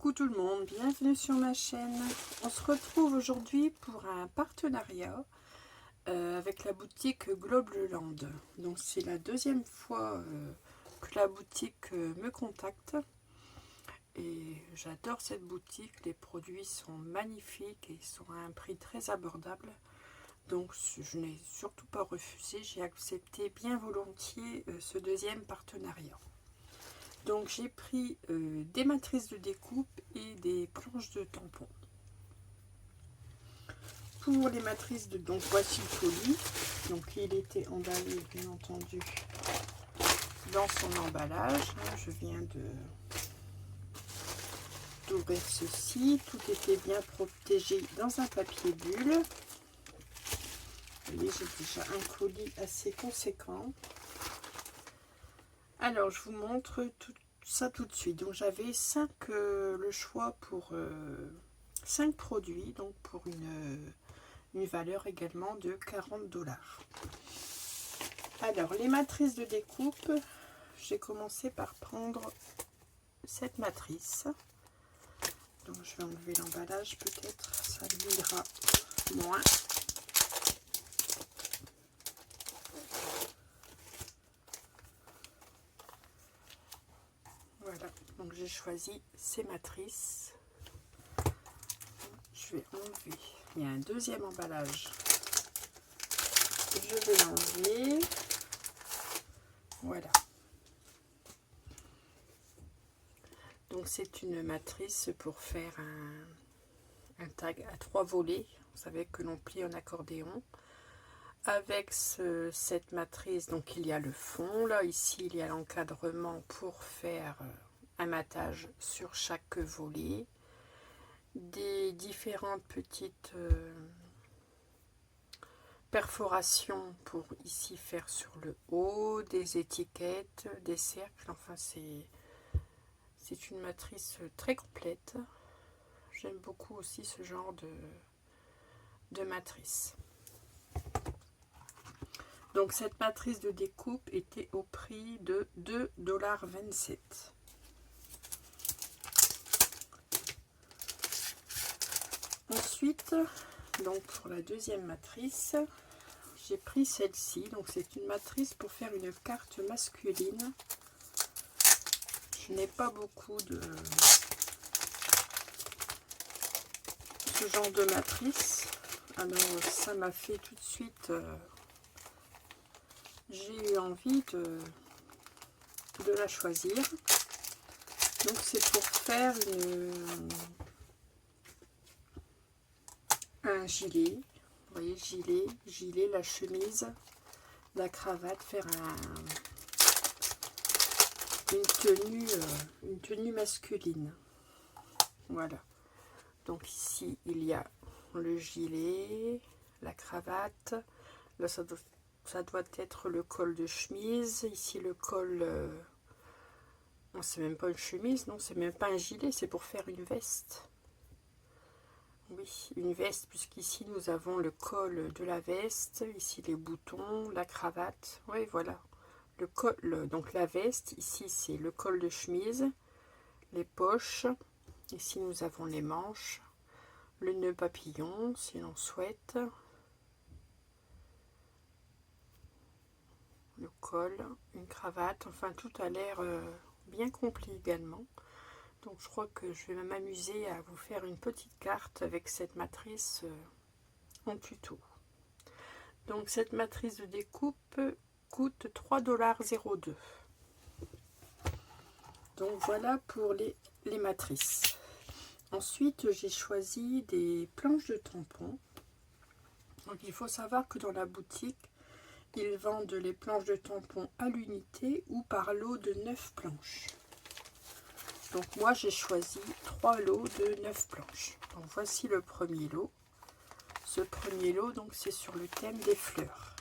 Coucou tout le monde, bienvenue sur ma chaîne. On se retrouve aujourd'hui pour un partenariat avec la boutique Globleland. Donc c'est la deuxième fois que la boutique me contacte. Et j'adore cette boutique, les produits sont magnifiques et ils sont à un prix très abordable. Donc je n'ai surtout pas refusé, j'ai accepté bien volontiers ce deuxième partenariat. Donc j'ai pris des matrices de découpe et des planches de tampons. Pour les matrices de donc voici le colis. Donc il était emballé bien entendu dans son emballage. Je viens d'ouvrir ceci. Tout était bien protégé dans un papier bulle. Vous voyez, j'ai déjà un colis assez conséquent. Alors, je vous montre tout ça tout de suite. Donc, j'avais le choix pour 5 produits, donc pour une valeur également de 40 $. Alors, les matrices de découpe, j'ai commencé par prendre cette matrice. Donc, je vais enlever l'emballage, peut-être ça l'ira moins. Voilà, donc j'ai choisi ces matrices. Je vais enlever. Il y a un deuxième emballage. Je vais l'enlever. Voilà. Donc c'est une matrice pour faire un tag à 3 volets. Vous savez que l'on plie en accordéon. Avec cette matrice, donc il y a le fond, là ici il y a l'encadrement pour faire un matage sur chaque volet, des différentes petites perforations pour ici faire sur le haut, des étiquettes, des cercles, enfin c'est une matrice très complète. J'aime beaucoup aussi ce genre de matrice. Donc cette matrice de découpe était au prix de 2,27 $. Ensuite, donc pour la deuxième matrice, j'ai pris celle-ci. Donc c'est une matrice pour faire une carte masculine. Je n'ai pas beaucoup de ce genre de matrice. Alors ça m'a fait tout de suite... j'ai eu envie de la choisir. Donc c'est pour faire un gilet. Vous voyez, gilet, la chemise, la cravate, faire une tenue masculine. Voilà. Donc ici il y a le gilet, la cravate. Là ça doit être le col de chemise. Ici le col, c'est même pas une chemise, non, c'est même pas un gilet, c'est pour faire une veste. Oui, une veste, puisqu'ici nous avons le col de la veste, ici les boutons, la cravate. Oui, voilà. Le col, donc la veste, ici c'est le col de chemise, les poches. Ici nous avons les manches, le nœud papillon si l'on souhaite. Le col, une cravate, enfin tout a l'air bien complet également. Donc je crois que je vais m'amuser à vous faire une petite carte avec cette matrice en tuto. Donc cette matrice de découpe coûte 3,02 $. Donc voilà pour les matrices. Ensuite j'ai choisi des planches de tampons. Donc il faut savoir que dans la boutique, ils vendent les planches de tampons à l'unité ou par lot de 9 planches. Donc moi j'ai choisi 3 lots de 9 planches. Donc voici le premier lot. Ce premier lot, donc c'est sur le thème des fleurs.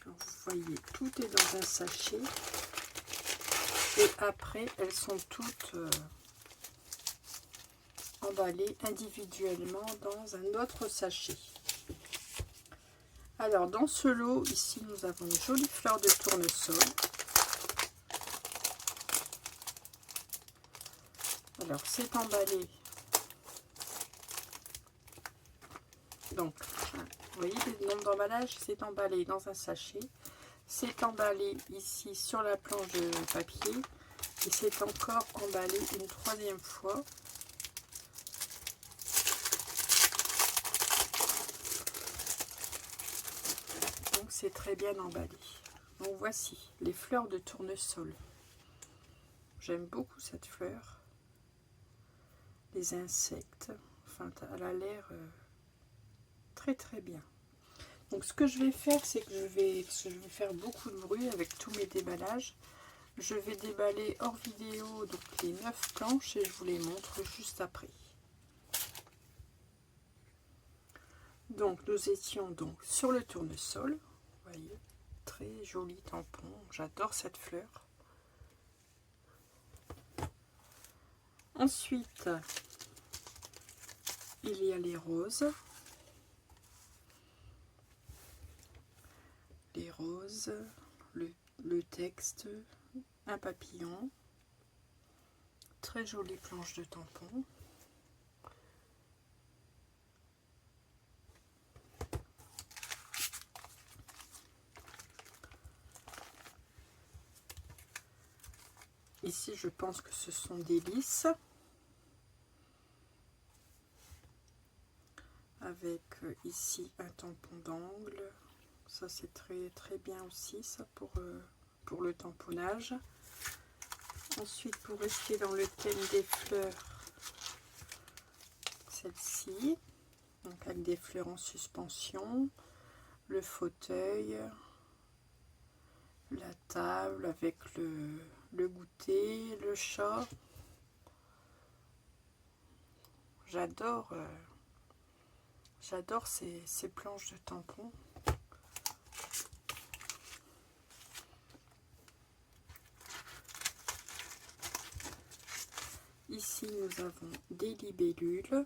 Alors, vous voyez, tout est dans un sachet. Et après, elles sont toutes emballées individuellement dans un autre sachet. Alors dans ce lot, ici nous avons une jolie fleur de tournesol. Alors, c'est emballé. Donc, vous voyez le nombre d'emballages, c'est emballé dans un sachet. C'est emballé ici sur la planche de papier. Et c'est encore emballé une troisième fois. Donc, c'est très bien emballé. Donc, voici les fleurs de tournesol. J'aime beaucoup cette fleur. Les insectes. Enfin, elle a l'air très très bien. Donc ce que je vais faire, c'est que je vais faire beaucoup de bruit avec tous mes déballages. Je vais déballer hors vidéo donc les 9 planches et je vous les montre juste après. Donc nous étions donc sur le tournesol. Vous voyez, très joli tampon. J'adore cette fleur. Ensuite, il y a les roses. Les roses, le texte, un papillon, très jolie planche de tampon. Ici, je pense que ce sont des lys. Avec ici un tampon d'angle. Ça, c'est très très bien aussi, ça, pour le tamponnage. Ensuite, pour rester dans le thème des fleurs, celle-ci, donc avec des fleurs en suspension, le fauteuil, la table avec le goûter, le chat. J'adore ces planches de tampons. Ici, nous avons des libellules.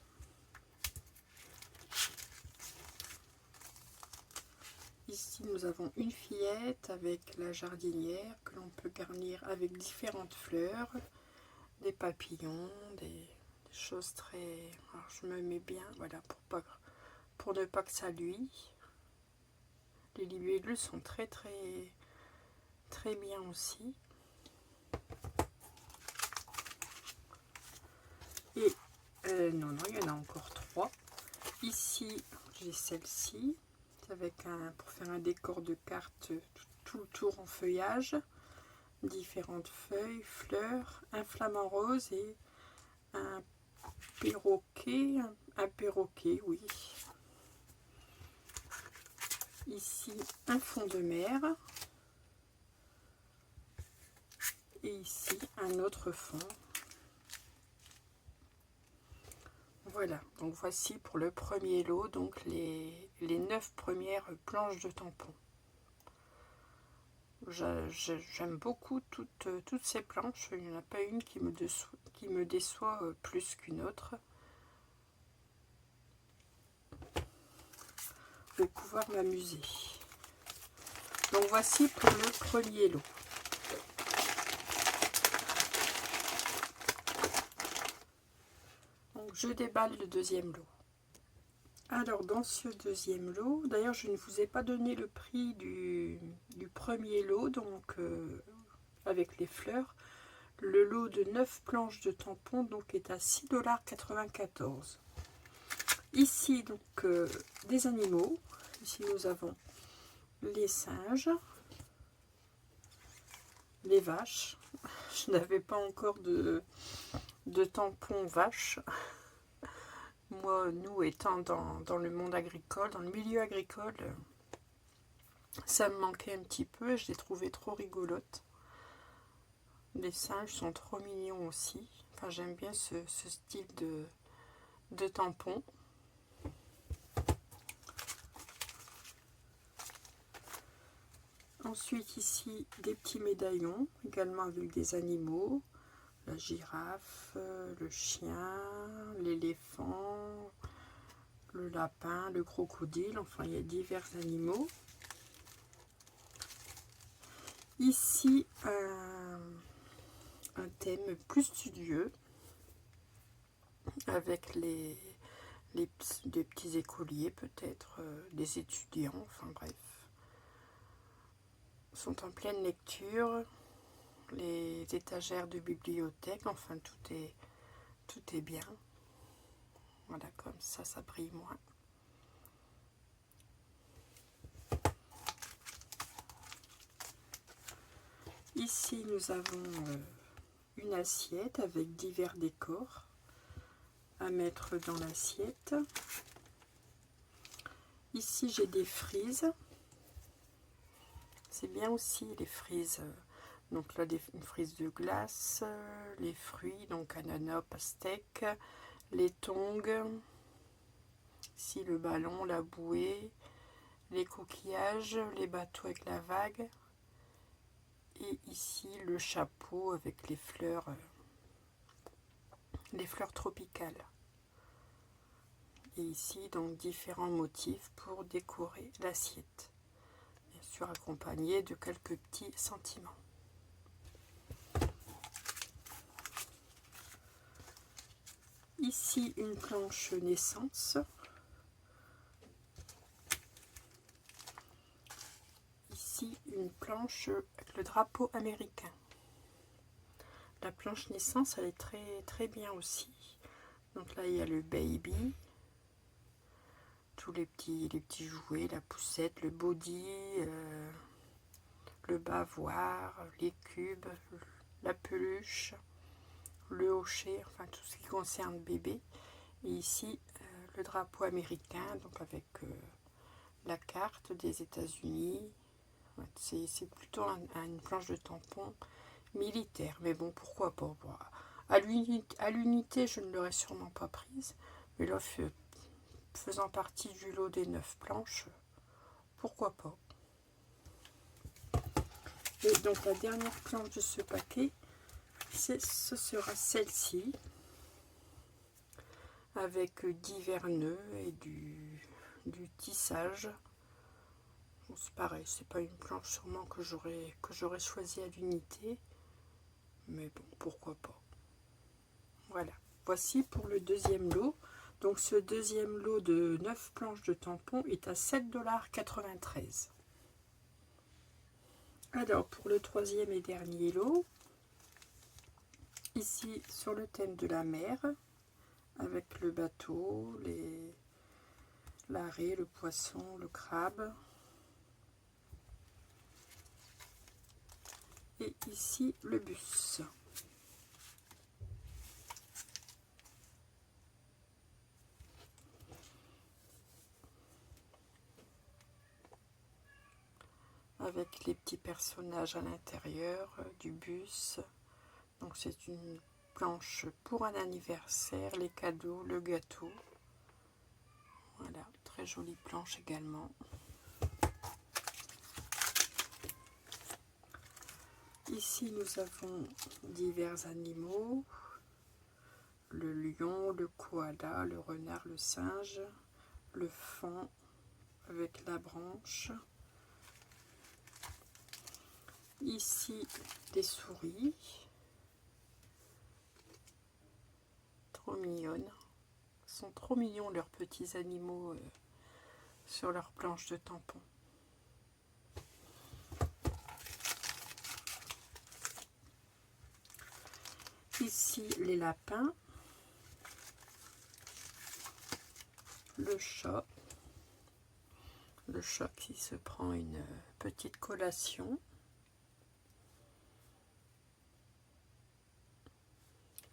Ici, nous avons une fillette avec la jardinière que l'on peut garnir avec différentes fleurs, des papillons, des choses très... Alors, je me mets bien, voilà, pour ne pas que ça luise. Les libellules sont très très très bien aussi. Et non, il y en a encore 3. Ici, j'ai celle-ci avec pour faire un décor de cartes tout le tour en feuillage. Différentes feuilles, fleurs, un flamant rose et un perroquet. Un perroquet, oui. Ici, un fond de mer. Et ici, un autre fond. Voilà, donc voici pour le premier lot, donc les 9 premières planches de tampons. J'aime beaucoup toutes ces planches, il n'y en a pas une qui me déçoit plus qu'une autre. Je vais pouvoir m'amuser. Donc voici pour le premier lot. Donc je déballe le deuxième lot. Alors dans ce deuxième lot, d'ailleurs je ne vous ai pas donné le prix du premier lot, donc avec les fleurs. Le lot de 9 planches de tampons donc est à 6,94 $. Ici donc des animaux. Ici nous avons les singes, les vaches. Je n'avais pas encore de tampons vaches. Moi, nous étant dans le monde agricole, dans le milieu agricole, ça me manquait un petit peu et je les trouvais trop rigolotes. Les singes sont trop mignons aussi. Enfin, j'aime bien ce style de tampon. Ensuite, ici, des petits médaillons, également avec des animaux. La girafe, le chien, l'éléphant, le lapin, le crocodile, enfin il y a divers animaux. Ici un thème plus studieux avec des petits écoliers peut-être, des étudiants, enfin bref. Sont en pleine lecture, les étagères de bibliothèque, enfin tout est bien. Voilà, comme ça brille moins. Ici, nous avons une assiette avec divers décors à mettre dans l'assiette. Ici, j'ai des frises. C'est bien aussi les frises. Donc là, une frise de glace, les fruits, donc ananas, pastèque, les tongs. Ici, le ballon, la bouée, les coquillages, les bateaux avec la vague. Et ici, le chapeau avec les fleurs tropicales. Et ici, donc, différents motifs pour décorer l'assiette. Bien sûr, accompagné de quelques petits sentiments. Ici, une planche naissance. Ici, une planche avec le drapeau américain. La planche naissance, elle est très bien aussi. Donc là, il y a le baby, tous les petits jouets, la poussette, le body, le bavoir, les cubes, la peluche, le hochet, enfin tout ce qui concerne bébé. Et ici, le drapeau américain, donc avec la carte des États-Unis. C'est plutôt une planche de tampon militaire, mais bon, pourquoi pas. À l'unité, je ne l'aurais sûrement pas prise, mais là, faisant partie du lot des 9 planches, pourquoi pas. Et donc, la dernière planche de ce paquet, ce sera celle-ci, avec divers nœuds et du tissage. Bon, c'est pareil, c'est pas une planche sûrement que j'aurais choisi à l'unité, mais bon, pourquoi pas. Voilà, voici pour le deuxième lot. Donc ce deuxième lot de 9 planches de tampons est à 7,93 $. Alors pour le troisième et dernier lot, ici sur le thème de la mer, avec le bateau, l'arrêt, le poisson, le crabe. Et ici le bus. Avec les petits personnages à l'intérieur du bus. Donc c'est une planche pour un anniversaire, les cadeaux, le gâteau. Voilà, très jolie planche également. Ici nous avons divers animaux, le lion, le koala, le renard, le singe, le faon avec la branche. Ici des souris, trop mignonnes. Ils sont trop mignons leurs petits animaux sur leur planche de tampon. Ici les lapins, le chat qui se prend une petite collation.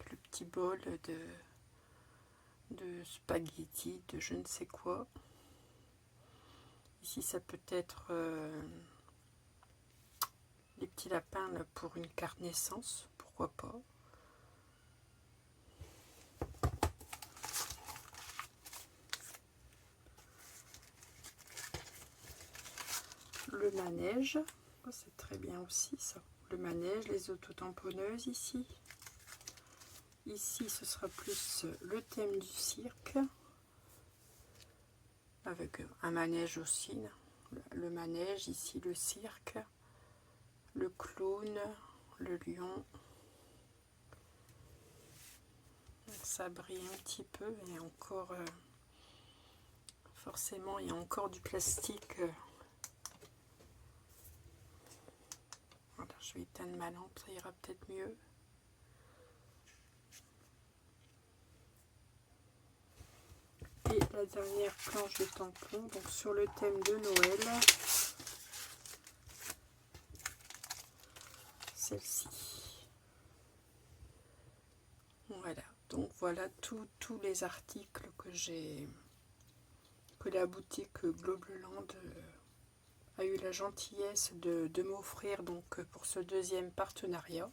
Le petit bol de spaghettis, de je ne sais quoi. Ici, ça peut être les petits lapins là, pour une carte naissance, pourquoi pas. Le manège, oh, c'est très bien aussi ça. Le manège, les autotamponneuses ici. Ici, ce sera plus le thème du cirque, avec un manège aussi. Le manège, ici le cirque, le clown, le lion. ça brille un petit peu et encore forcément il y a encore du plastique. Voilà, je vais éteindre ma lampe, ça ira peut-être mieux. Et la dernière planche de tampon, donc sur le thème de Noël, celle-ci. Voilà, donc voilà tous les articles que la boutique Globleland a eu la gentillesse de m'offrir donc pour ce deuxième partenariat.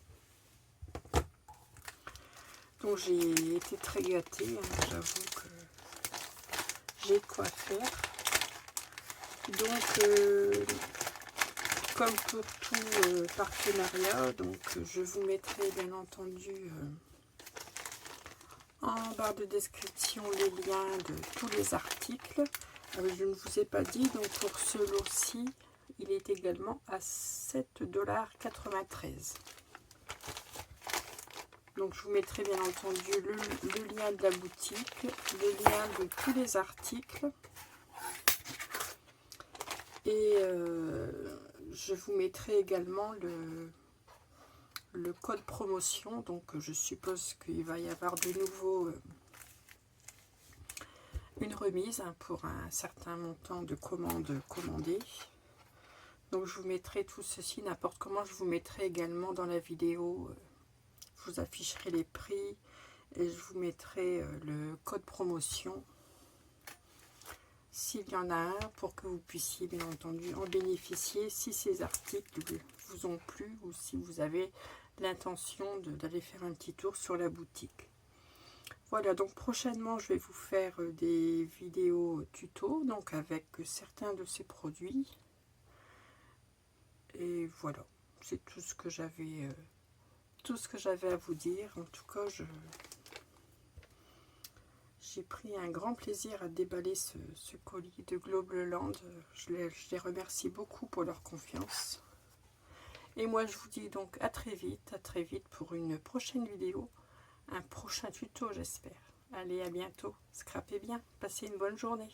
Donc j'ai été très gâtée, hein, j'avoue que j'ai de quoi faire. Donc comme pour tout partenariat, donc je vous mettrai bien entendu en barre de description les liens de tous les articles. Je ne vous ai pas dit, donc pour ce lot-ci, il est également à 7,93 $. Donc je vous mettrai bien entendu le lien de la boutique, le lien de tous les articles. Et je vous mettrai également le code promotion. Donc je suppose qu'il va y avoir de nouveau une remise pour un certain montant de commandes commandées. Donc je vous mettrai tout ceci n'importe comment. Je vous mettrai également dans la vidéo, je vous afficherai les prix et je vous mettrai le code promotion s'il y en a un, pour que vous puissiez bien entendu en bénéficier si ces articles vous ont plu ou si vous avez l'intention d'aller faire un petit tour sur la boutique. Voilà, donc prochainement je vais vous faire des vidéos tuto donc avec certains de ces produits. Et voilà, c'est tout ce que j'avais à vous dire. En tout cas, j'ai pris un grand plaisir à déballer ce colis de Globleland. Je les remercie beaucoup pour leur confiance. Et moi, je vous dis donc à très vite pour une prochaine vidéo, un prochain tuto, j'espère. Allez, à bientôt. Scrapez bien. Passez une bonne journée.